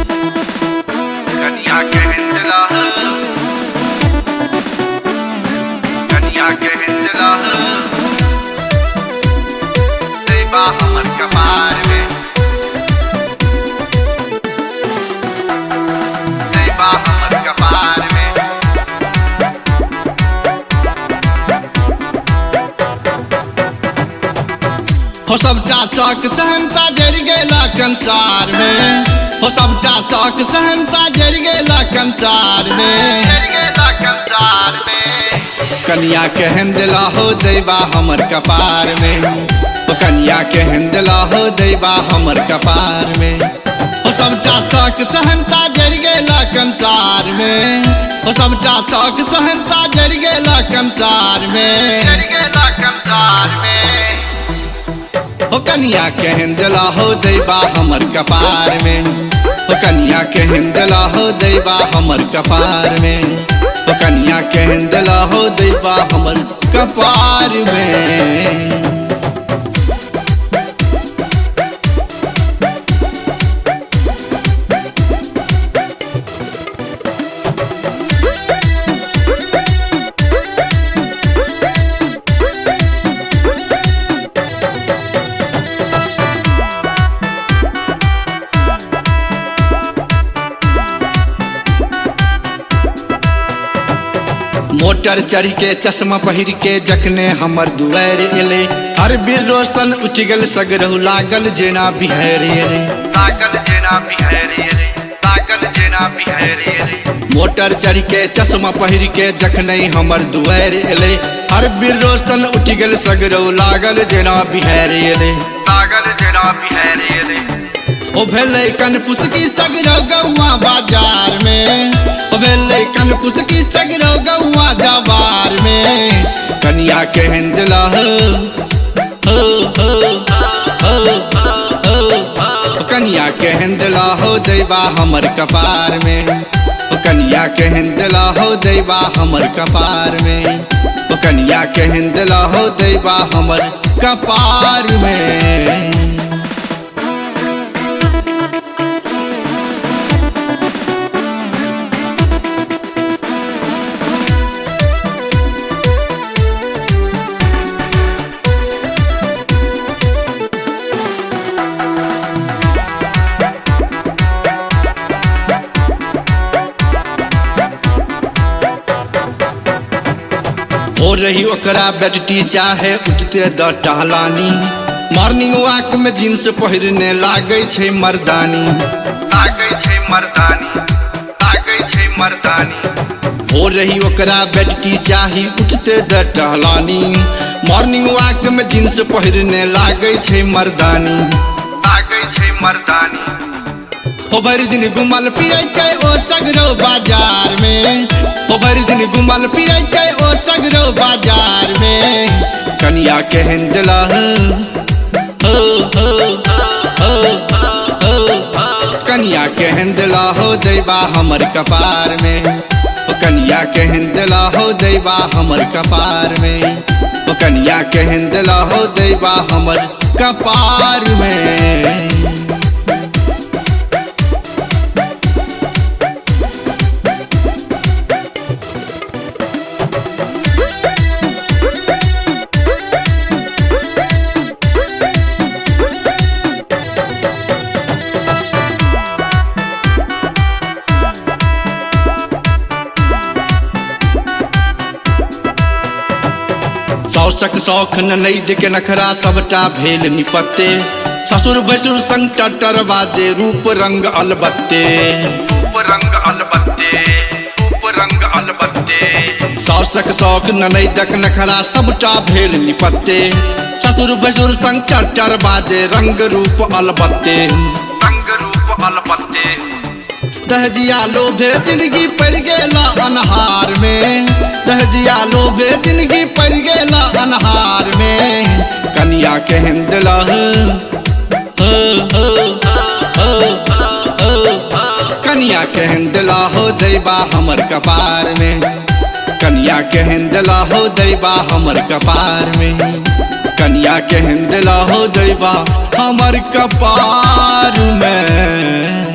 कन्या के हिंदला कन्या के हिंदला देवा हमर कपार में देवा हमर कपार में हो सबटा शौक सहनता जर गेला कंसार में हो सबटा शौक सहनता जर गेला कंसार में कन्या के हिंदला हो देवा हमर कपार में हो कन्या के हिंदला हो देवा हमर कपार में हो सबटा शौक सहनता जर गेला कंसार में हो सबटा शौक सहनता जर गेला कंसार में हो कन्या के हिंदला हो देवा हमर कपार में हो कन्या के हिंदला हो देवा हमर कपार में हो कन्या के हिंदला हो देवा हमर कपार में। मोटर चढ़ के चश्मा पहिर के जखने हमर दुआर एले हर बीर रोशन उठ गल सगरहु लागल जेना बिहार एले लागल जेना बिहार एले लागल जेना बिहार एले मोटर चढ़ के चश्मा पहिर के जखने हमर दुआर एले हर बीर रोशन उठ गल सगरहु लागल जेना बिहार एले लागल जेना बिहार एले ओ भेलै कनपुस की सगरो गौआ बाजार में ओ भेलै कनपुस की सगरो गौआ जवार में कन्या के हिंदला कन्या के हिंदला हो देवा हमर कपार में ओ कन्या के हिंदला हो देवा हमर कपार में ओ कन्या के हिंदला हो देवा हमर कपार में। हो रही ओकरा बेटी चाहे उठते द टहलानी मॉर्निंग वॉक में जींस पहिरने लागे छे मर्दानी लागे छे मर्दानी लागे छे मर्दानी हो रही ओकरा बेटी चाही उठते द टहलानी मॉर्निंग वॉक में जींस पहिरने लागे छे मर्दानी लागे छे मर्दानी हो भर दिन घुमल पिए छै ओ सगरो बाजार में हो भर दिन घुमल पिए छै ओ सगरो बाजार में कन्या के हिंदला कन्या के हिंदला हो देवा हमर कपार में हो कन्या के हिंदला हो देवा हमर कपार में हो कन्या के हिंदला हो देवा हमर कपार में। शौक शौख ननैद के नखरा सबटा भेल निपत्ते ससुर भसुर संग टटर बाजे रूप रंग अलबत्ते रूप रंग अलबत्ते रूप रंग अलबत्ते शौक शौख ननैदक नखरा सबटा भेल निपत्ते ससुर भसुर संग टटर बाजे रंग रूप अलबत्ते रंग रूप अलबत्ते दहजिया लोभे जिंदगी पड़ गेला अनहार में दहजिया लोभे जिंदगी पड़ गेला अनहार में कन्या के हिंदला कन्या के हिंदला हो देवा हमर कपार में कन्या के हिंदला हो देवा हमर कपार में कन्या के हिंदला हो देवा हमर कपार में।